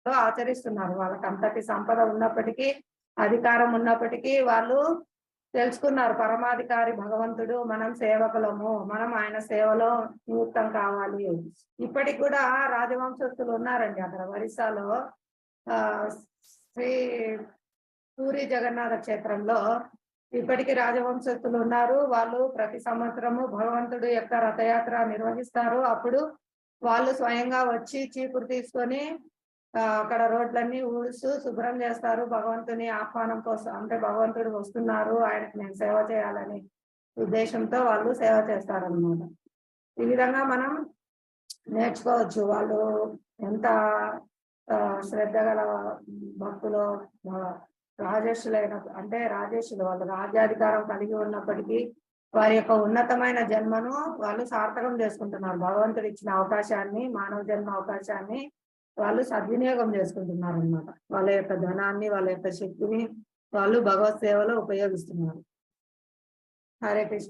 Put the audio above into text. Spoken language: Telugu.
ఆచరిస్తున్నారు. వాళ్ళకి అంతటి సంపద ఉన్నప్పటికీ, అధికారం ఉన్నప్పటికీ వాళ్ళు తెలుసుకున్నారు పరమాధికారి భగవంతుడు. మనం సేవకులము. మనం ఆయన సేవలో నియుక్తం కావాలి. ఇప్పటికి కూడా రాజవంశస్థులు ఉన్నారండి అక్కడ ఒరిస్సాలో. ఆహ్, శ్రీ పూరి జగన్నాథ క్షేత్రంలో ఇప్పటికి రాజవంశస్థులు ఉన్నారు. వాళ్ళు ప్రతి సంవత్సరము భగవంతుడు యొక్క రథయాత్ర నిర్వహిస్తారు. అప్పుడు వాళ్ళు స్వయంగా వచ్చి చీపురు తీసుకొని అక్కడ రోడ్లన్నీ ఊడుస్తూ శుభ్రం చేస్తారు. భగవంతుని ఆహ్వానం కోసం, అంటే భగవంతుడు వస్తున్నారు, ఆయనకి నేను సేవ చేయాలని ఉద్దేశంతో వాళ్ళు సేవ చేస్తారన్నమాట. ఈ విధంగా మనం నేర్చుకోవచ్చు. వాళ్ళు ఎంత శ్రద్ధ గల భక్తులో, రాజర్షులైన, అంటే రాజర్షులు వాళ్ళు రాజ్యాధికారం కలిగి ఉన్నప్పటికీ వారి యొక్క ఉన్నతమైన జన్మను వాళ్ళు సార్థకం చేసుకుంటున్నారు. భగవంతుడు ఇచ్చిన అవకాశాన్ని, మానవ జన్మ అవకాశాన్ని వాళ్ళు సద్వినియోగం చేసుకుంటున్నారు అన్నమాట. వాళ్ళ యొక్క ధనాన్ని, వాళ్ళ యొక్క శక్తిని వాళ్ళు భగవత్ సేవలో ఉపయోగిస్తున్నారు. హరే కృష్ణ.